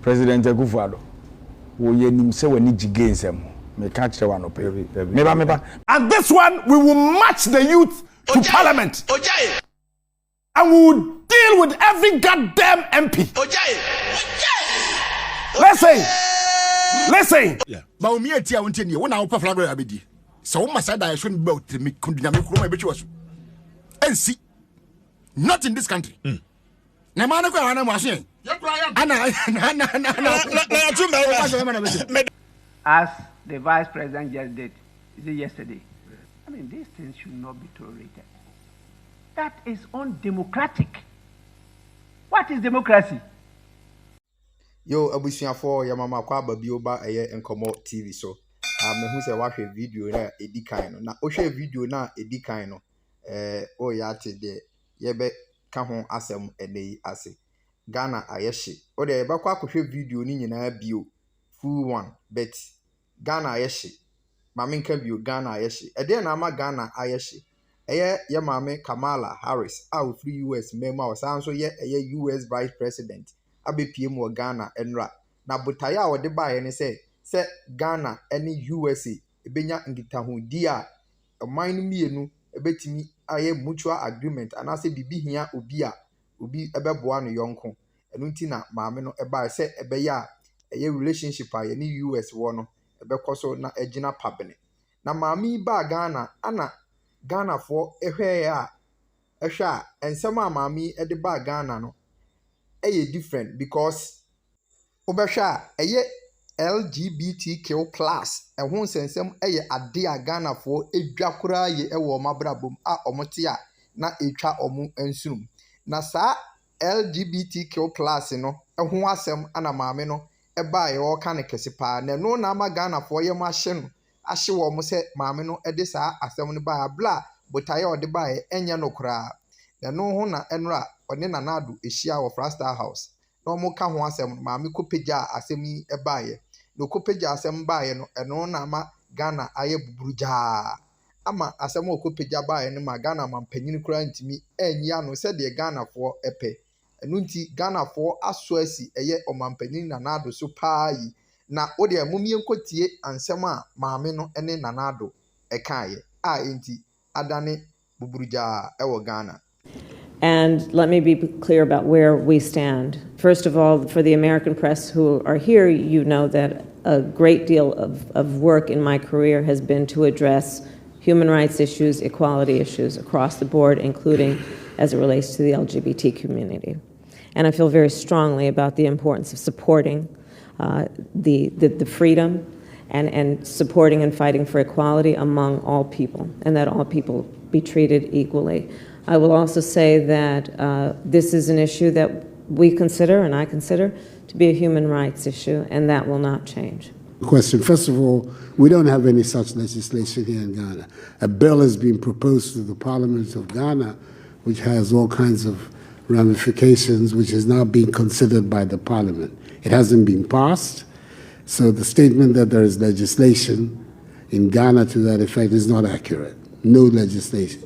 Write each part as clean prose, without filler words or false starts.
President Akufo-Addo wo ye nim se wani jigensem me ka kire wa no pe meba and this one we will march the youth to parliament and we will deal with every goddamn MP. Listen. Yeah. But me atia wonte ne wona wo pa flag abedi. So wo masa da so be me kundunya me kuro ma be twa so. NC not in this country. Na man ko wana mo aso. As the vice president just did, is it yesterday? I mean, these things should not be tolerated. That is undemocratic. What is democracy? Yo, abusuafo ya mama kwa babio ba eye enkomo TV so. Me hu se wa hwe video na edikan no. Na o hwe video na edikan no. O ya te de ye be ka ho asem enei ase. Ghana ayeshi. O de ba kwa hwe video ni nyina bio full one bet Ghana ayeshi. Mama nka bio Ghana ayeshi. E de na ama Ghana ayeshi. Eye ye mama Kamala Harris out free US mema o san so ye US vice president. Abe PM wo Ghana enra na butaya wo de bae ne se Ghana ene USA ebenya ngitahudi a man mienu ebetimi aye mutual agreement anase bibi hia obi ebeboa no yonko enu nti na maame no ebae se ebeya eye relationship a ye ne US wo no ebekoso na egina pabene na maame ba Ghana ana Ghana fo ehwe a ensema maame e de ba Ghana no different because obesha LGBTQ plus ehun sensem ade a Ghana for edwa kura ye ewo mabrabom a omote a na etwa omu ensum na sa LGBTQ plus no ehun asem ana maame no eba ye o ka ne kese pa na no na ma Ghana for ye ma hye no ahye wo mo se maame no ede sa asem no ba bla botaye ode ba ye enya no kura na no ho na enra one nanado ehia wo Frastar House no mo ka ho asem maame kopeja asem yi ebaye no kopeja asem baye no eno na ma Ghana aye buburuja ama asem okopeja baye ne ma Ghana mampanyin kura ntimi enya no se de Ghana fo epe enu nti Ghana fo aso asi eye omampanyin nanado so paayi na ode amumie nkotie ansem a maame no ene nanado ekaaye a enti adane buburuja ewo Ghana. And let me be clear about where we stand. First of all, for the American press who are here, you know that a great deal of work in my career has been to address human rights issues, equality issues across the board, including as it relates to the LGBT community. And I feel very strongly about the importance of supporting the freedom and supporting and fighting for equality among all people, and that all people be treated equally. I will also say that this is an issue that we consider, and I consider, to be a human rights issue, and that will not change. Question. First of all, we don't have any such legislation here in Ghana. A bill has been proposed to the Parliament of Ghana, which has all kinds of ramifications, which is now being considered by the Parliament. It hasn't been passed, so the statement that there is legislation in Ghana to that effect is not accurate. No legislation.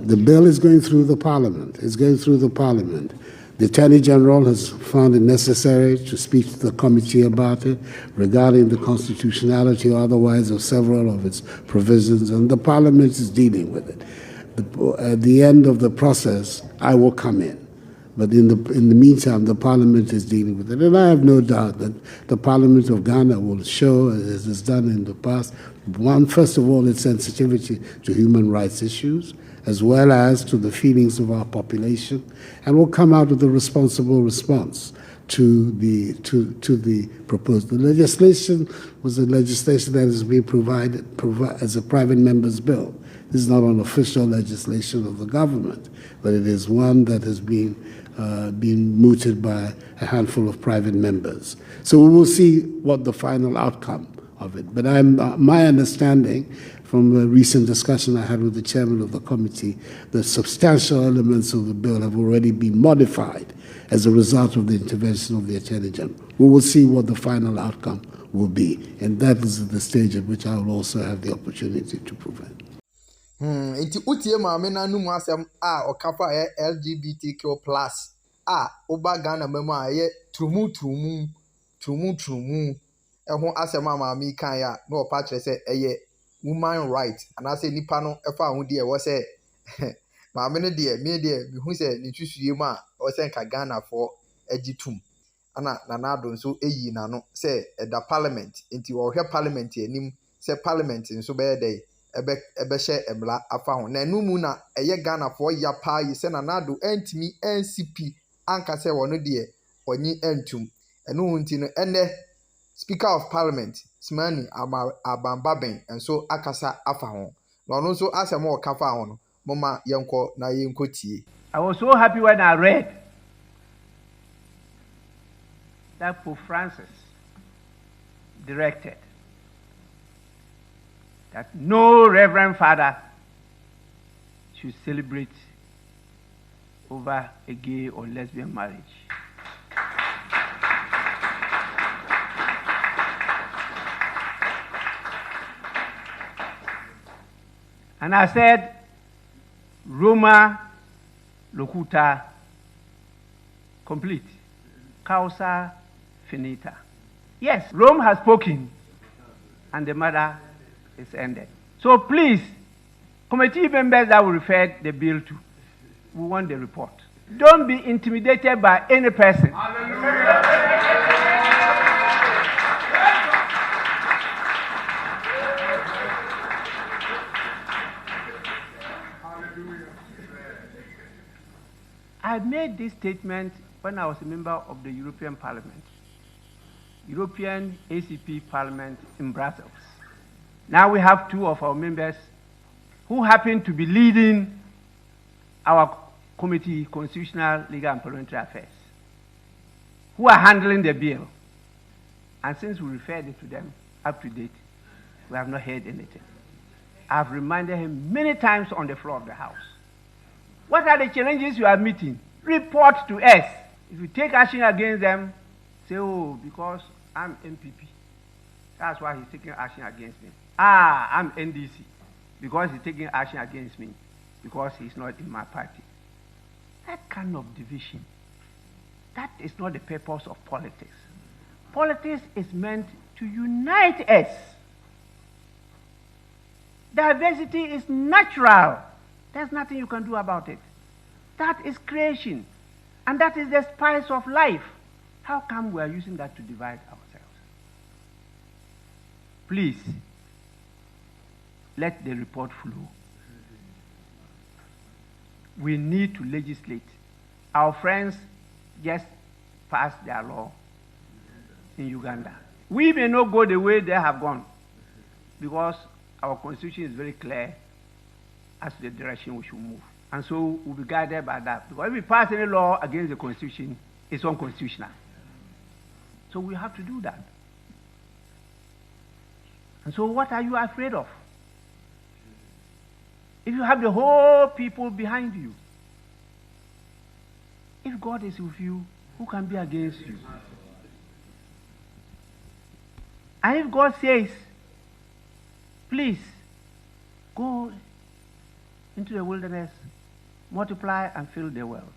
The bill is going through the Parliament. It's going through the Parliament. The Attorney General has found it necessary to speak to the committee about it regarding the constitutionality or otherwise of several of its provisions, and the Parliament is dealing with it. At the end of the process, I will come in. But in the meantime, the Parliament is dealing with it. And I have no doubt that the Parliament of Ghana will show, as it's done in the past, first of all, its sensitivity to human rights issues, as well as to the feelings of our population, and will come out with a responsible response to the proposed. The legislation was a legislation that has been provided as a private member's bill. This is not an official legislation of the government, but it is one that has been mooted by a handful of private members. So we will see what the final outcome of it. But my understanding from a recent discussion I had with the chairman of the committee, the substantial elements of the bill have already been modified as a result of the intervention of the Attorney General. We will see what the final outcome will be, and that is the stage at which I will also have the opportunity to prevent. Inti utie maame na numu asem a okafa LGBTQ plus oba Ghana memo a ye trumu ɛho asɛm a maame kan ya na ɔpa kyerɛ sɛ ɛyɛ woman right anaasɛ nipa no ɛfa ahodi ɛwɔ sɛ maame no deɛ me deɛ mehu sɛ ne tusuye mu a ɔsɛ nka Ghana for agyi tum ana nanado nso eyi nano sɛ ɛda parliament nti ɔhwɛ parliament anim sɛ parliament nso bɛyɛ dɛ ɛbɛhyɛ emla afa ho na enu mu na ɛyɛ Ghana for ya pa yi sɛ nanado ntimi NCP anka sɛ wɔno deɛ ɔnyi ntum ɛno nti no ɛnɛ Speaker of Parliament Smani Alban Bagbin nso akasa afa ho na ɔno nso asɛm a ɔka fa ho no mama yɛnkɔ na yɛnkɔ tie. I was so happy when I read that Pope Francis directed that no Reverend Father should celebrate over a gay or lesbian marriage. And I said, Roma locuta complete, causa finita. Yes, Rome has spoken, and the matter is ended. So please, committee members that will refer the bill to, we want the report. Don't be intimidated by any person. I made this statement when I was a member of the European Parliament, European ACP Parliament in Brussels. Now we have two of our members who happen to be leading our committee, Constitutional, Legal and Parliamentary Affairs, who are handling the bill. And since we referred it to them up to date, we have not heard anything. I've reminded him many times on the floor of the House. What are the challenges you are meeting? Report to us. If you take action against them, say, oh, because I'm MPP. That's why he's taking action against me. I'm NDC. Because he's taking action against me. Because he's not in my party. That kind of division, that is not the purpose of politics. Politics is meant to unite us. Diversity is natural. There's nothing you can do about it. That is creation. And that is the spice of life. How come we are using that to divide ourselves? Please, let the report flow. We need to legislate. Our friends just passed their law in Uganda. We may not go the way they have gone because our constitution is very clear as to the direction we should move. And so we'll be guided by that. Because if we pass any law against the constitution, it's unconstitutional. So we have to do that. And so what are you afraid of? If you have the whole people behind you, if God is with you, who can be against you? And if God says, please, go into the wilderness, multiply and fill the world.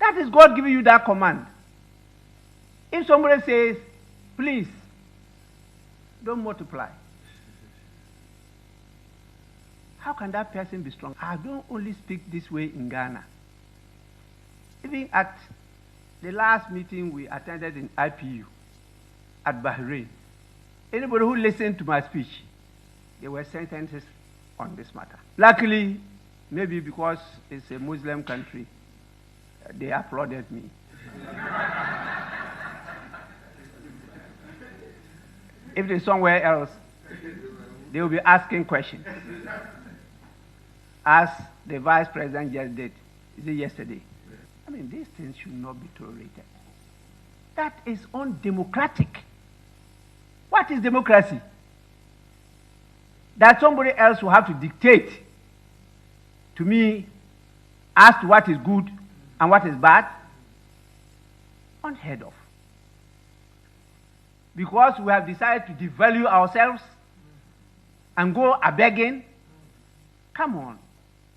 That is God giving you that command. If somebody says, please, don't multiply, how can that person be strong? I don't only speak this way in Ghana. Even at the last meeting we attended in IPU at Bahrain, anybody who listened to my speech, there were sentences on this matter. Luckily, maybe because it's a Muslim country, they applauded me. If it's somewhere else, they will be asking questions. As the Vice President just did, is it yesterday? I mean, these things should not be tolerated. That is undemocratic. What is democracy? That somebody else will have to dictate to me as to what is good and what is bad? Unheard of. Because we have decided to devalue ourselves and go a-begging. Come on.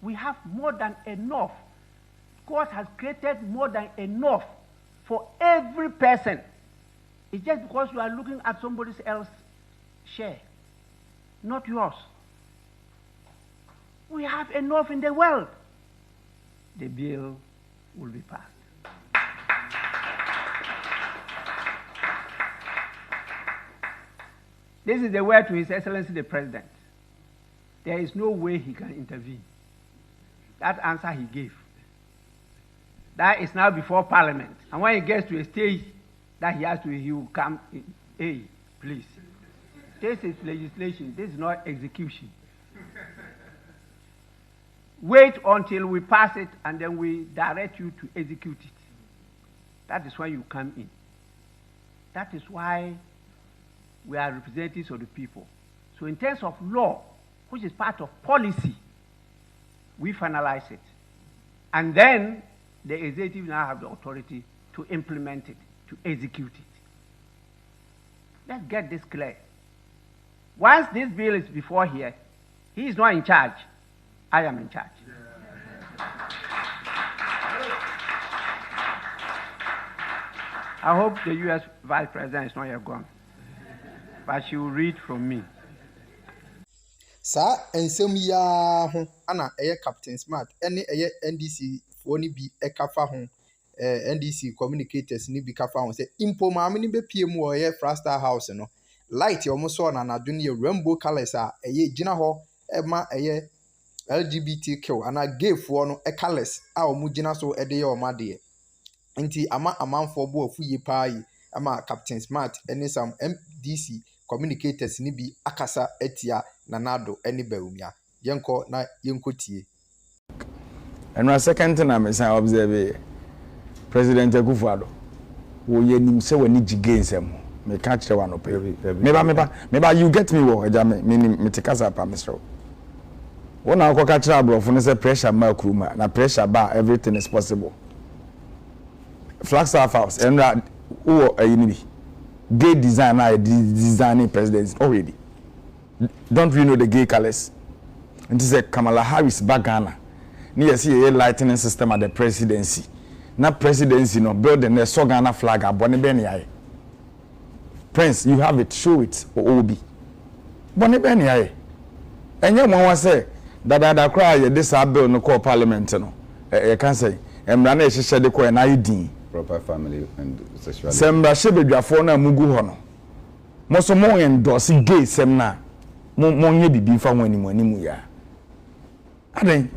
We have more than enough court has created more than enough for every person. It's just because you are looking at somebody else's share, not yours. We have enough in the world. The bill will be passed. This is the word to His Excellency the President. There is no way he can intervene. That answer he gave. That is now before Parliament. And when he gets to a stage that he will come, hey, please. This is legislation. This is not execution. Wait until we pass it and then we direct you to execute it. That is when you come in. That is why we are representatives of the people. So in terms of law, which is part of policy, we finalize it. And then the executive now have the authority to implement it, to execute it. Let's get this clear. Once this bill is before here, he is not in charge. I am in charge. I hope the U.S. Vice President is not yet gone, but she will read from me. Sa ensem ya ho ana Captain Smart ene NDC foni bi ekafa ho NDC communicators ni bi kafa ho say impo maame ni be pie mu o Frastar House no light yo mo so na nado ne rainbow colors a gina ho ma LGBTQ ana gay fo no colors a o mu gina so de ye o ma de nti ama amanfo bo afu ye pai ama Captain Smart ene some MDC communicators ni bi akasa etia nanado eni baumia yenko na yenko tie. And our second thing I'm saying observe President Akufo-Addo wo ye nim se wani jigensem me catch the one ope meba you get me wo eja me tikasa pa misro wona ko catch abrofo no say pressure ma kuruma na pressure ba everything is possible. Flagstaff House and wo ayini gay designer designing presidents already. Don't you know the gay colors? And this is Kamala Harris back Ghana. Near see a lightning system at the presidency. Not presidency, no building the so Ghana flag at Bonnie. Prince, you have it, show it, or Obi. Bonnie. And your mama say that I cry this bill no call parliament. No, I can say, and Rane she said the coin ID. Proper family and sexuality. Sembra shebe for na mugu hono. Moso mo endorse gay semna. Mo nye bibi fa wani mu ya. Aden.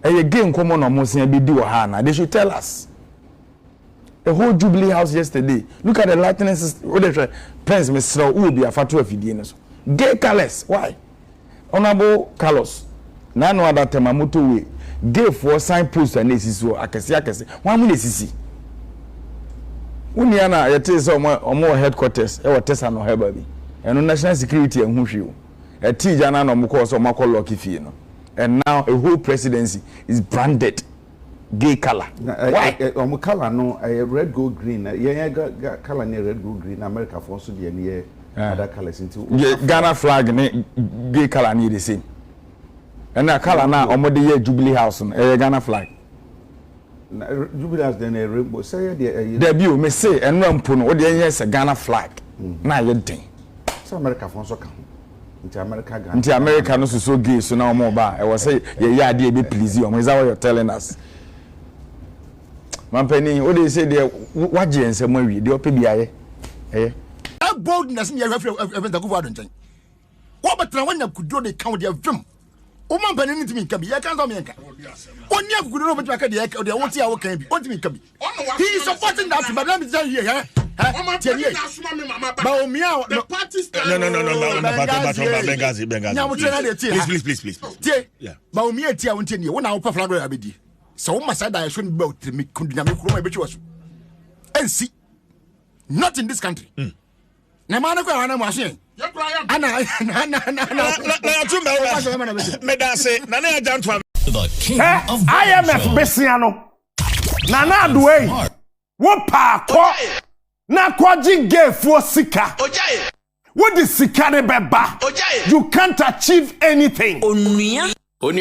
Eye gay nkomo no mo se bi di wo ha na. They should tell us. The whole Jubilee House yesterday. Look at the lightning system. What they Prince Mr. Ubi afatu afidie no so. Gay colors. Why? Honorable Carlos. Na no other tema motorway. Gay for signpost and esisi so akese. Wan mu esisi. Uniana yete so omo headquarters e wotesa no heba bi eno national security ehun hwe o tija na no mko so makọ lock fie no and now a whole presidency is branded gay color. Why omo color no red gold green color ne red gold green America for so de ne other colors into Ghana flag ne gay color ne the same and that color na omo de ye Jubilee House no Ghana flag. Jubilee House then a rainbow. Say debut me say and rampo no the yes a Ghana flag. Na ye den. So America for so can. Into America Ghana. Into America no so gay so now more ba. I was say ye dey be please you. Is that what you're telling us? Man penny, what they say there what je ensem awie dey ope biaye. That boldness in your event Akufo-Addo nten. What better when you could do the count their film. Oman panin ntimi nka bi ya kan so me nka oni akukudo no betu aka de woti a wo kan bi ontimi nka bi he is supporting that but let me tell you here ba omia the parties no Bengazi please yeah ba omia ti a wonte ne wo na wo pa flag ya bedi so wo masa da so be otrimi kundina me kuro ma be twa so ensi not in this country na ma na kwa na mo asen the king of IMF Besiano Nana Dway Wapa ko na kwaji gay for sika what is sika beba you can't achieve anything Captain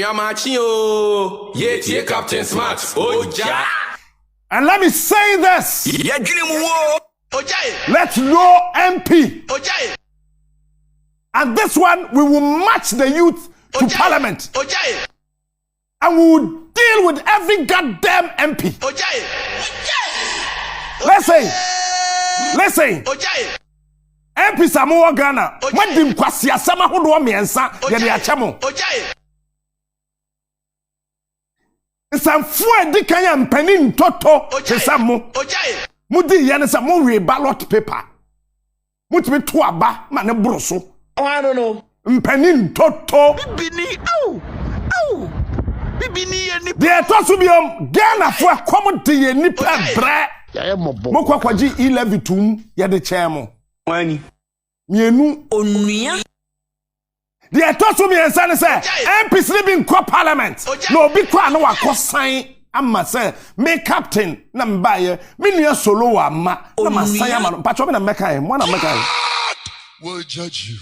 Smart. Oja. And let me say this. Let no MP. And this one, we will march the youth to parliament. And we will deal with every goddamn MP. Listen. MP Samoa Ghana. When dim kwasi asama hodo miensa yede achamo. Nsamfo edi kanya mpani ntoto tesamo. Mudi yane sa mo we ballot paper. Mutimi to aba ma ne broso. Oh, I don't know. Mpani ntoto. Bibini any The Tosubium Ghana for commodity ye nipa bre. Mokwa kwaji 11 tum ya de chemo. Wani. Mienu Onuya. The Tosubium san say MP sleeping co parliament. No bi kwa na wako sign amma say me captain na mbaye me nua solo wa ma na masaya ma pacho me na meka e mo na meka e. Will judge you.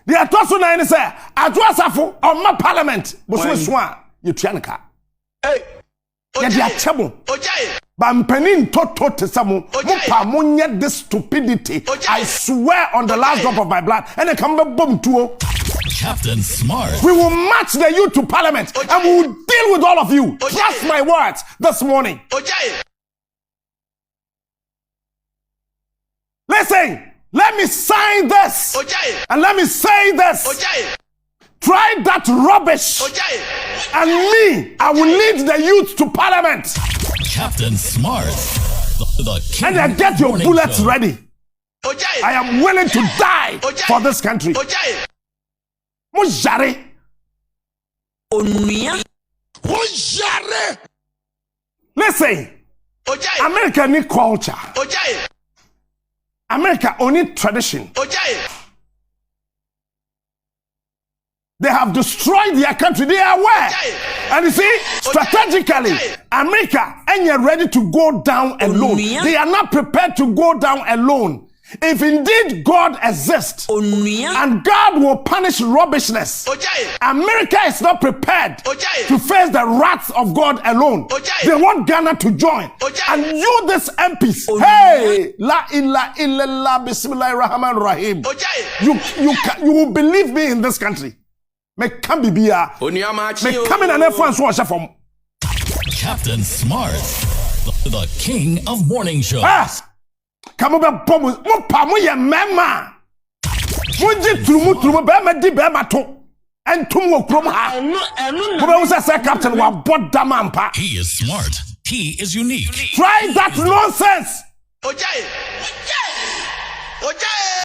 The Tosubium say adwasafo on ma parliament bo so a you tianka. Hey. Ya dia chebo. Ba mpanin toto tesamo. Mopa monye this stupidity. I swear on the last drop of my blood. And I come back boom to Captain Smart. We will march the youth to parliament and we will deal with all of you. Trust my words this morning. Listen, let me sign this. And let me say this. Try that rubbish. And me, I will lead the youth to parliament. Captain Smart. The king And then get your bullets show. ready. I am willing to die for this country. Mujare. Onuya. Listen, America need culture. America only tradition. They have destroyed their country. They are aware. And you see, strategically, America ain't ready to go down alone. They are not prepared to go down alone. If indeed God exists and God will punish rubbishness, America is not prepared to face the wrath of God alone. They want Ghana to join. And you, this MPs, hey, la ilaha illallah, bismillahir rahmanir rahim. You will believe me in this country. Me come be bia. Me come in and everyone so from Captain Smart. The king of morning show. Yes. Come over, bomb. Mo pa mo ye mema. Mo ji trumu be ma di be ma to. Entum wo krom ha. Mo be say captain wa bodamampa. He is smart. He is unique. Try that nonsense.